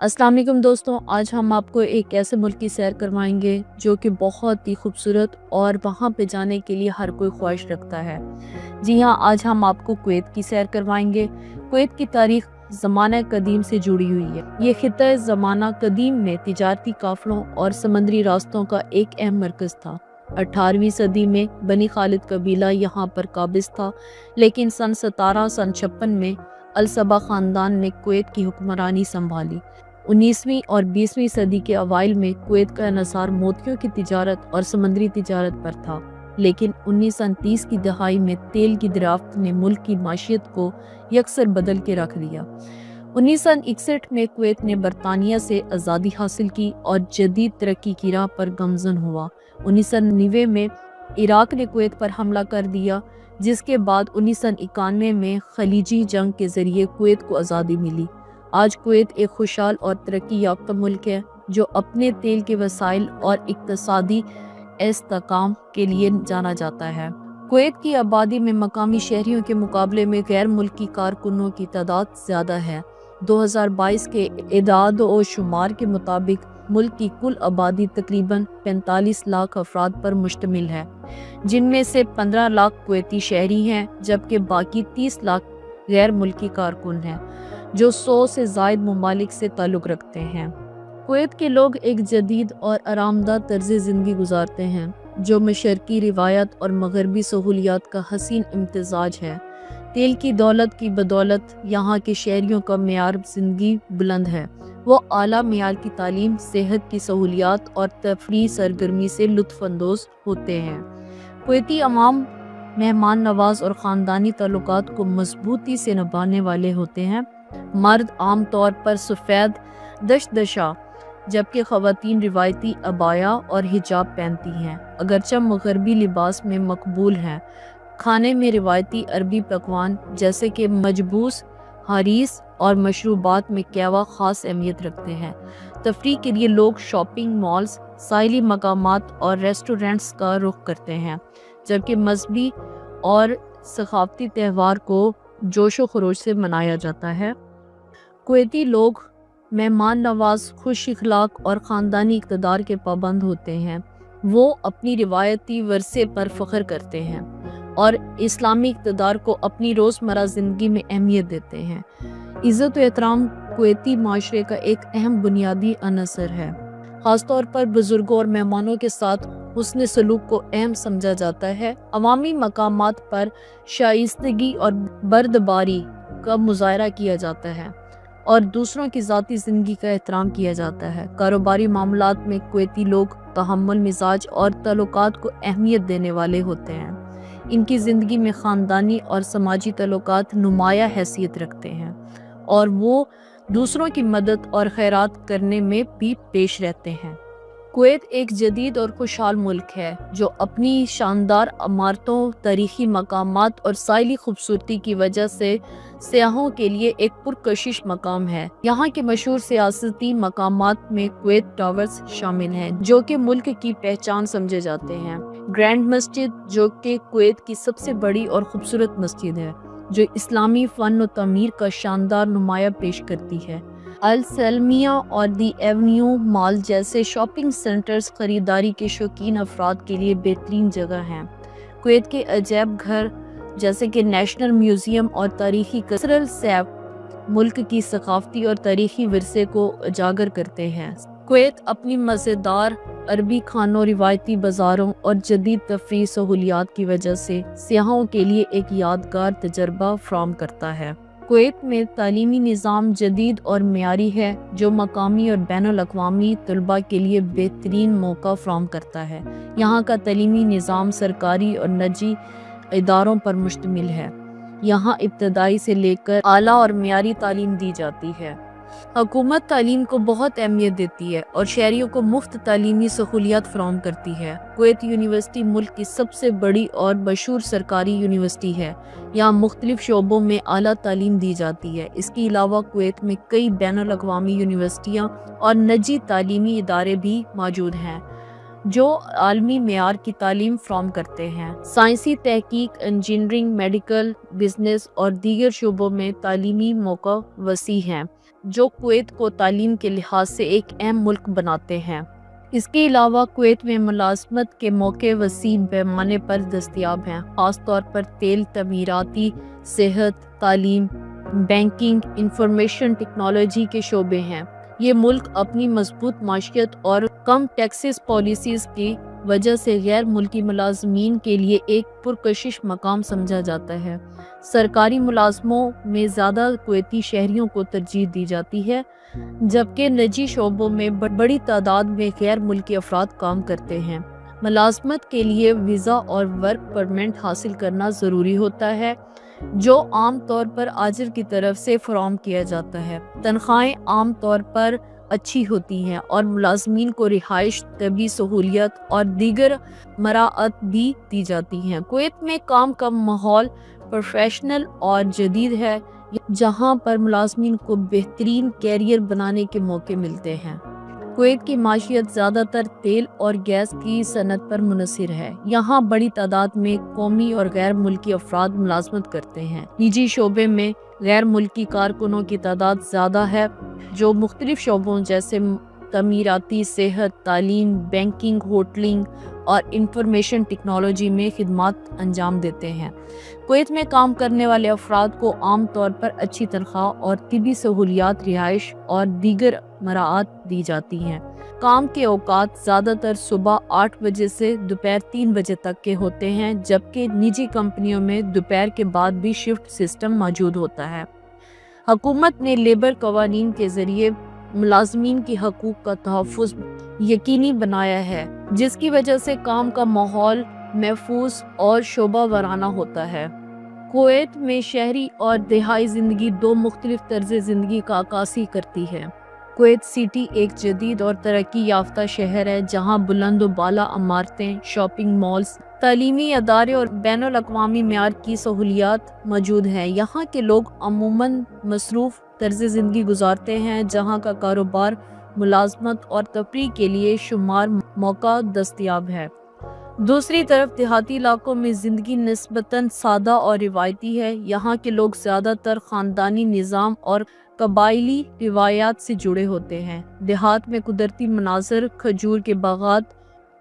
अस्सलाम वालेकुम दोस्तों, आज हम आपको एक ऐसे मुल्क की सैर करवाएंगे जो कि बहुत ही खूबसूरत और वहाँ पे जाने के लिए हर कोई ख्वाहिश रखता है। जी हाँ, आज हम आपको कुवैत की सैर करवाएंगे। कुवैत की तारीख ज़माना कदीम से जुड़ी हुई है। ये खित्ता ज़माना कदीम में तिजारती काफ़िलों और समंदरी रास्तों का एक अहम मरकज़ था। 18वीं सदी में बनी खालिद कबीला यहाँ पर काबिज था, लेकिन सन 1756 में अल-सबा ख़ानदान ने कुवैत की हुक्मरानी संभाली। 19वीं और 20वीं सदी के अवाइल में कुवैत का इन्हिसार मोतियों की तिजारत और समंदरी तिजारत पर था, लेकिन 1930 की दहाई में तेल की दरियाफ्त ने मुल्क की माशियत को यकसर बदल के रख दिया। 1961 में कुवैत ने बरतानिया से आज़ादी हासिल की और जदीद तरक्की की राह पर गमज़न हुआ। 1990 में इराक ने कुवैत पर हमला कर दिया, जिसके बाद 1991 में खलीजी जंग के ज़रिए कुवैत को आज़ादी मिली। आज कुवैत एक खुशहाल और तरक्की याफ्ता मुल्क है जो अपने तेल के वसाइल और इक्तसादी इस्तेहकाम के लिए जाना जाता है। कुवैत की आबादी में मकामी शहरियों के मुकाबले में गैर मुल्की कारकुनों की तादाद ज़्यादा है। 2022 के इदाद और शुमार के मुताबिक मुल्क की कुल आबादी तकरीबन 45 लाख अफराद पर मुश्तमिल है, जिनमें से 15 लाख कुवैती शहरी हैं, जबकि बाकी 30 लाख गैर मुल्की कारकुन हैं जो 100 से ज़ायद ममालिक से ताल्लुक़ रखते हैं। कुवैत के लोग एक जदीद और आरामदा तर्ज़ ज़िंदगी गुजारते हैं जो मशरकी रिवायत और मगरबी सहूलियात का हसीन इम्तिज़ाज है। तेल की दौलत की बदौलत यहाँ के शहरियों का मेयार ज़िंदगी बुलंद है। वो आला मेयार की तालीम, सेहत की सहूलियात और तफरीही सरगर्मी से लुत्फ़अंदोज़ होते हैं। कुवैती अवाम मेहमान नवाज और ख़ानदानी ताल्लुकात को मजबूती से निभाने वाले होते हैं। मर्द आम तौर पर सफ़ेद दशदशा, जबकि ख़वातीन रिवायती अबाया और हिजाब पहनती हैं, अगरचे मगरबी लिबास में मकबूल हैं। खाने में रिवायती अरबी पकवान जैसे कि मजबूस, हारीस और मशरूबात में कहवा ख़ास अहमियत रखते हैं। तफरीह के लिए लोग शॉपिंग मॉल्स, साहिली मकामात और रेस्टोरेंट्स का रुख करते हैं, जबकि मजहबी और सकाफती त्यौहार को जोशो खरोश से मनाया जाता है। कुवैती लोग मेहमान नवाज, खुश इखलाक और ख़ानदानी इक़्तिदार के पाबंद होते हैं। वो अपनी रिवायती वरसे पर फ़ख्र करते हैं और इस्लामी इक़्तिदार को अपनी रोज़मर्रा ज़िंदगी में अहमियत देते हैं। इज़्ज़त व एहतराम कुवैती माशरे का एक अहम बुनियादी अनसर है। ख़ास तौर पर बुज़ुर्गों और मेहमानों के साथ हुस्न सलूक को अहम समझा जाता है। अवामी मकामात पर शाइस्तगी और बर्दबारी का मुज़ाहरा किया जाता है और दूसरों की ज़ाती ज़िंदगी का एहतराम किया जाता है। कारोबारी मामलात में कुवैती लोग तहम्मुल मिजाज और ताल्लुकात को अहमियत देने वाले होते हैं। इनकी ज़िंदगी में ख़ानदानी और समाजी ताल्लुकात नुमाया हैसियत रखते हैं और वो दूसरों की मदद और खैरात करने में भी पेश रहते हैं। कुवैत एक जदीद और खुशहाल मुल्क है जो अपनी शानदार इमारतों, तारीखी मकामात और साहिली खूबसूरती की वजह से सयाहों के लिए एक पुरकशिश मकाम है। यहाँ के मशहूर सियासती मकामात में कुवैत टावर्स शामिल हैं, जो कि मुल्क की पहचान समझे जाते हैं। ग्रैंड मस्जिद, जो कि कुवैत की सबसे बड़ी और खूबसूरत मस्जिद है, जो इस्लामी फ़न व तमीर का शानदार नुमाया पेश करती है। अल सलमिया और दी एवेन्यू मॉल जैसे शॉपिंग सेंटर्स खरीदारी के शौकीन अफराद के लिए बेहतरीन जगह हैं। कुवैत के अजायब घर जैसे कि नेशनल म्यूज़ियम और तारीखी कसरल सैफ मुल्क की सकाफती और तारीखी विरसे को उजागर करते हैं। कुवैत अपनी मज़ेदार अरबी खानों, रिवायती बाज़ारों और जदीद तफरीह सहूलियात की वजह से सियाहों के लिए एक यादगार तजर्बा फराहम करता है। कुवैत में तालीमी निज़ाम जदीद और मेयारी है, जो मकामी और बैनुल-अक़वामी तलबा के लिए बेहतरीन मौका फराहम करता है। यहाँ का तालीमी निज़ाम सरकारी और निजी इदारों पर मुश्तमिल है। यहाँ इब्तदाई से लेकर आला और मेयारी तालीम दी जाती है। हुकूमत तालीम को बहुत अहमियत देती है और शहरियों को मुफ्त तालीमी सहूलियात फराहम करती है। कुवैत यूनिवर्सिटी मुल्क की सबसे बड़ी और मशहूर सरकारी यूनिवर्सिटी है। यहाँ मुख्तलिफ शोबों में आला तालीम दी जाती है। इसके अलावा कुवैत में कई बैनुल-अक़वामी यूनिवर्सिटियाँ और निजी तालीमी इदारे भी मौजूद हैं जो आलमी मेयार की तालीम फराहम करते हैं। साइंसी तहकीक, इंजीनियरिंग, मेडिकल, बिजनेस और दीगर शोबों में तालीमी मौका वसी हैं। जो कुवैत को तालीम के लिहाज से एक अहम मुल्क बनाते हैं। इसके अलावा कुवैत में मुलाजमत के मौके वसीह पैमाने पर दस्तयाब हैं, ख़ास तौर पर तेल, तमीराती, सेहत, तालीम, बैंकिंग, इंफॉर्मेशन टेक्नोलॉजी के शोबे हैं। ये मुल्क अपनी मजबूत माशियत और कम टैक्सेस पॉलिसीज़ की वजह से गैर मुल्की मुलाजमीन के लिए एक पुरकशिश मकाम समझा जाता है। सरकारी मुलाजमों में ज़्यादा कुवैती शहरियों को तरजीह दी जाती है, जबकि निजी शोबों में बड़ी तादाद में गैर मुल्की अफराद काम करते हैं। मुलाजमत के लिए वीज़ा और वर्क परमिट हासिल करना ज़रूरी होता है, जो आम तौर पर आजिर की तरफ से फराहम किया जाता है। तनख्वाहें आम तौर पर अच्छी होती हैं और मुलाजमीन को रिहाइश, तबी सहूलियत और दीगर मराअत भी दी जाती हैं। कुवैत में काम का माहौल प्रोफेशनल और जदीद है, जहां पर मुलाजमीन को बेहतरीन कैरियर बनाने के मौके मिलते हैं। कुवैत की माशियत ज़्यादातर तेल और गैस की सनत पर मुनहसर है। यहाँ बड़ी तादाद में कौमी और गैर मुल्की अफराद मुलाजमत करते हैं। निजी शोबे में गैर मुल्की कारकुनों की तादाद ज़्यादा है, जो मुख्तलिफ शोबों जैसे तमीराती, सेहत, तालीम, बैंकिंग, होटलिंग और इंफॉर्मेशन टेक्नोलॉजी में खिदमात अंजाम देते हैं। कुवैत में काम करने वाले अफराद को आम तौर पर अच्छी तनख्वाह और तिबी सहूलियात, रिहाइश और दीगर मराआत दी जाती हैं। काम के औकात ज़्यादातर सुबह 8 बजे से दोपहर 3 बजे तक के होते हैं, जबकि निजी कंपनियों में दोपहर के बाद भी शिफ्ट सिस्टम मौजूद होता है। हुकूमत ने लेबर कवानीन के ज़रिए मुलाजमीन की हकूक़ का तहफ़्फ़ुज़ यकीनी बनाया है, जिसकी वजह से काम का माहौल महफूज और शोभा वाराना होता है। कुवैत में शहरी और देहाई ज़िंदगी दो मुख्तलिफ तर्ज़ ज़िंदगी का अक्कासी करती है। कुवैत सिटी एक जदीद और तरक्की याफ्ता शहर है, जहाँ बुलंद व बाला इमारतें, शॉपिंग मॉल्स, तालीमी अदारे और बैनुल अक़वामी मेयार की सहूलियात मौजूद हैं। यहाँ के लोग अमूमन मसरूफ़ तर्ज़ ज़िंदगी गुजारते हैं, जहाँ का कारोबार, मुलाजमत और तफरीह के लिए शुमार मौका दस्तयाब है। दूसरी तरफ देहाती इलाकों में ज़िंदगी निस्बतन सादा और रिवायती है। यहाँ के लोग ज़्यादातर ख़ानदानी निज़ाम और कबायली रिवायात से जुड़े होते हैं। देहात में कुदरती मनाज़र, खजूर के बागात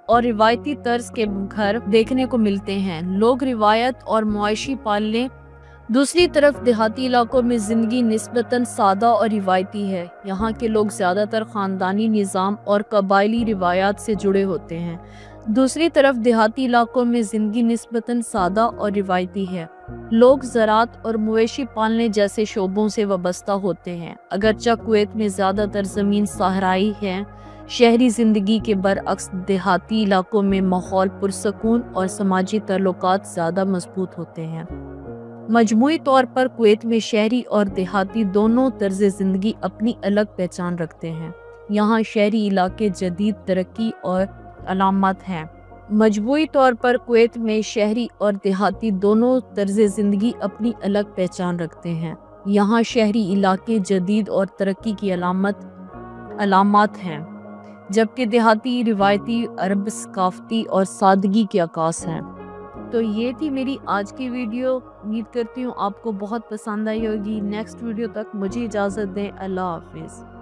और रिवायती तर्ज के घर देखने को मिलते हैं। लोग रिवायत और मुआशी पालने। दूसरी तरफ देहाती इलाकों में ज़िंदगी निस्बतन सादा और रिवायती है। यहाँ के लोग ज़्यादातर ख़ानदानी निज़ाम और कबायली रिवायात से जुड़े होते हैं। दूसरी तरफ देहाती इलाकों में ज़िंदगी निस्बतन सादा और रिवायती है। लोग ज़राअत और मवेशी पालने जैसे शोबों से वाबस्ता होते हैं। अगरचे कुवैत में ज़्यादातर ज़मीन सहराई है, शहरी ज़िंदगी के बरअक्स देहाती इलाकों में माहौल पुरसकून और समाजी ताल्लुकात ज़्यादा मजबूत होते हैं। मजमूई तौर पर कुवैत में शहरी और देहाती दोनों तर्ज़ ज़िंदगी अपनी अलग पहचान रखते हैं। यहाँ शहरी इलाके जदीद तरक्की और अलामत हैं। मजमूई तौर पर कुवैत में शहरी और देहाती दोनों तर्ज़ ज़िंदगी अपनी अलग पहचान रखते हैं। यहाँ शहरी इलाके जदीद और तरक्की की अलामत हैं, जबकि देहाती रिवायती, अरब सकाफ़ती और सादगी के अक्कास हैं। तो ये थी मेरी आज की वीडियो। उम्मीद करती हूँ आपको बहुत पसंद आई होगी। नेक्स्ट वीडियो तक मुझे इजाज़त दें। अल्लाह हाफ़िज़।